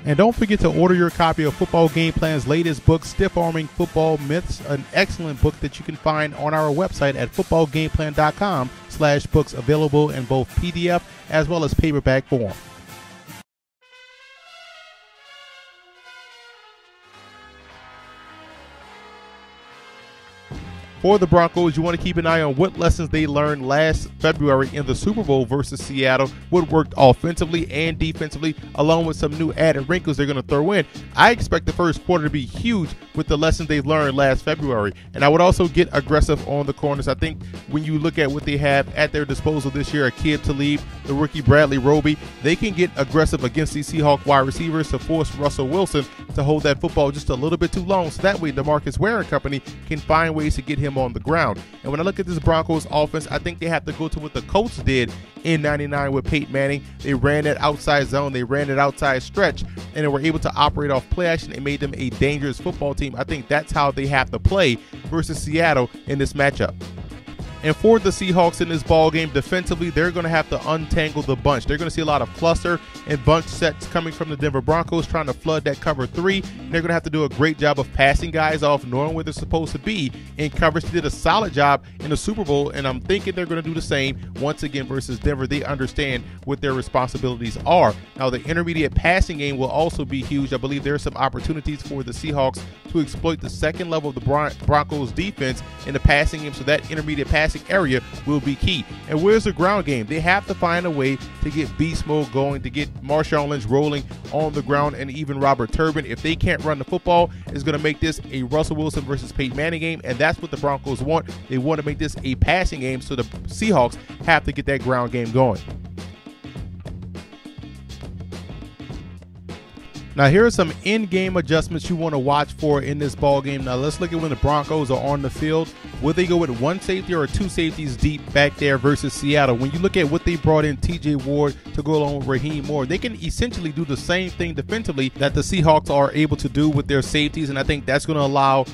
And don't forget to order your copy of Football Game Plan's latest book, Stiff Arming Football Myths, an excellent book that you can find on our website at footballgameplan.com/books, available in both PDF as well as paperback form. For the Broncos, you want to keep an eye on what lessons they learned last February in the Super Bowl versus Seattle, what worked offensively and defensively, along with some new added wrinkles they're going to throw in. I expect the first quarter to be huge with the lessons they learned last February. And I would also get aggressive on the corners. I think when you look at what they have at their disposal this year, Aqib Talib, the rookie Bradley Roby, they can get aggressive against these Seahawks wide receivers to force Russell Wilson to hold that football just a little bit too long. So that way DeMarcus Ware and company can find ways to get him on the ground. And when I look at this Broncos offense, I think they have to go to what the Colts did in '99 with Peyton Manning. They ran that outside zone, they ran that outside stretch, and they were able to operate off play action. It made them a dangerous football team. I think that's how they have to play versus Seattle in this matchup. And for the Seahawks in this ball game, defensively, they're going to have to untangle the bunch. They're going to see a lot of cluster and bunch sets coming from the Denver Broncos, trying to flood that cover three. And they're going to have to do a great job of passing guys off, knowing where they're supposed to be in coverage. They did a solid job in the Super Bowl, and I'm thinking they're going to do the same once again versus Denver. They understand what their responsibilities are. Now, the intermediate passing game will also be huge. I believe there are some opportunities for the Seahawks to exploit the second level of the Broncos defense in the passing game, so that intermediate passing area will be key. And where's the ground game? They have to find a way to get beast mode going, to get Marshawn Lynch rolling on the ground, and even Robert Turbin. If they can't run the football, it's going to make this a Russell Wilson versus Peyton Manning game, and that's what the Broncos want. They want to make this a passing game, so the Seahawks have to get that ground game going. Now, here are some in-game adjustments you want to watch for in this ball game. Now, let's look at when the Broncos are on the field. Will they go with one safety or two safeties deep back there versus Seattle? When you look at what they brought in TJ Ward to go along with Raheem Moore, they can essentially do the same thing defensively that the Seahawks are able to do with their safeties, and I think that's going to allow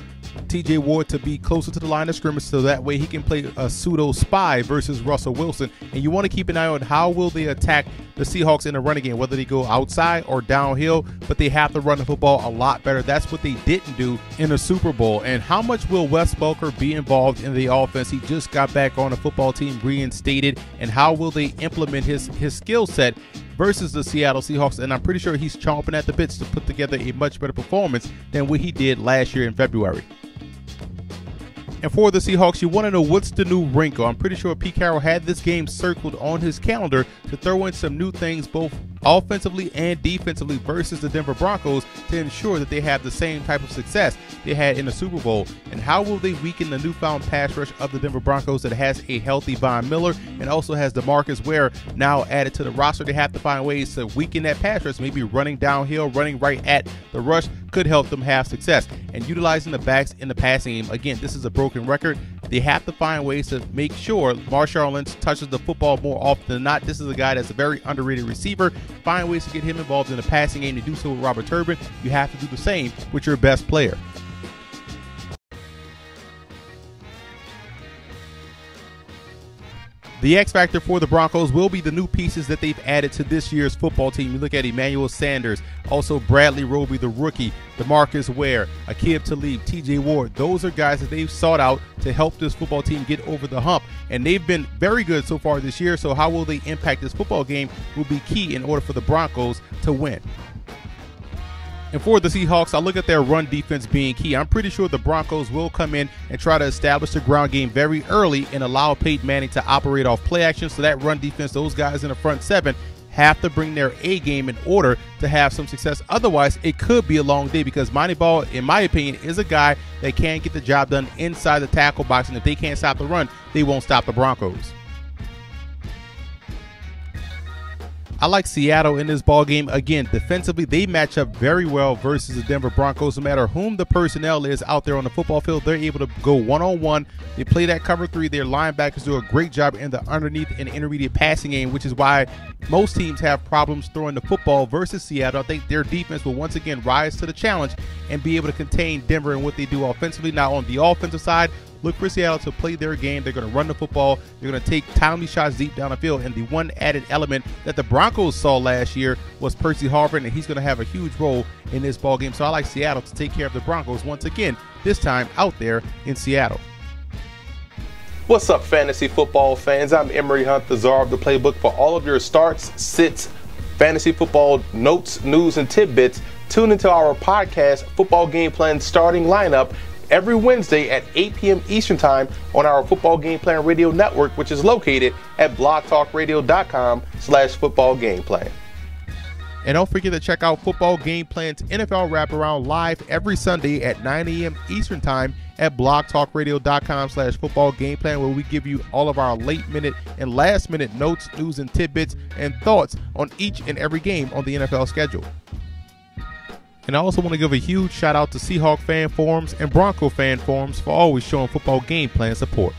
TJ Ward to be closer to the line of scrimmage, so that way he can play a pseudo spy versus Russell Wilson. And you want to keep an eye on how will they attack the Seahawks in the running game, whether they go outside or downhill, but they have to run the football a lot better. That's what they didn't do in the Super Bowl. And how much will Wes Welker be involved in the offense? He just got back on the football team, reinstated, and how will they implement his skill set versus the Seattle Seahawks? And I'm pretty sure he's chomping at the bits to put together a much better performance than what he did last year in February. And for the Seahawks, you want to know what's the new wrinkle. I'm pretty sure Pete Carroll had this game circled on his calendar to throw in some new things both offensively and defensively versus the Denver Broncos to ensure that they have the same type of success they had in the Super Bowl. And how will they weaken the newfound pass rush of the Denver Broncos that has a healthy Von Miller and also has DeMarcus Ware now added to the roster? They have to find ways to weaken that pass rush. Maybe running downhill, running right at the rush could help them have success. And utilizing the backs in the passing game, again, this is a broken record. They have to find ways to make sure Marshawn Lynch touches the football more often than not. This is a guy that's a very underrated receiver. Find ways to get him involved in the passing game. To do so with Robert Turbin, you have to do the same with your best player. The X factor for the Broncos will be the new pieces that they've added to this year's football team. You look at Emmanuel Sanders, also Bradley Roby, the rookie, DeMarcus Ware, Aqib Talib, TJ Ward. Those are guys that they've sought out to help this football team get over the hump. And they've been very good so far this year. So how will they impact this football game will be key in order for the Broncos to win. And for the Seahawks, I look at their run defense being key. I'm pretty sure the Broncos will come in and try to establish the ground game very early and allow Peyton Manning to operate off play action. So that run defense, those guys in the front seven, have to bring their A game in order to have some success. Otherwise, it could be a long day because Monty Ball, in my opinion, is a guy that can get the job done inside the tackle box. And if they can't stop the run, they won't stop the Broncos. I like Seattle in this ball game. Again, defensively, they match up very well versus the Denver Broncos. No matter whom the personnel is out there on the football field, they're able to go one-on-one. They play that cover three. Their linebackers do a great job in the underneath and intermediate passing game, which is why most teams have problems throwing the football versus Seattle. I think their defense will once again rise to the challenge and be able to contain Denver and what they do offensively. Now, on the offensive side, Look for Seattle to play their game. They're going to run the football. They're going to take timely shots deep down the field. And the one added element that the Broncos saw last year was Percy Harvin, and he's going to have a huge role in this ball game. So I like Seattle to take care of the Broncos once again, this time out there in Seattle. What's up, fantasy football fans? I'm Emery Hunt, the czar of the playbook. For all of your starts, sits, fantasy football notes, news, and tidbits, tune into our podcast, Football Game Plan Starting Lineup, every Wednesday at 8 p.m. Eastern Time on our Football Game Plan Radio Network, which is located at blogtalkradio.com/footballgameplan. And don't forget to check out Football Game Plan's NFL Wraparound live every Sunday at 9 a.m. Eastern Time at blogtalkradio.com/footballgameplan, where we give you all of our late-minute and last-minute notes, news, and tidbits and thoughts on each and every game on the NFL schedule. And I also want to give a huge shout-out to Seahawks fan forums and Bronco fan forums for always showing Football Game Plan support.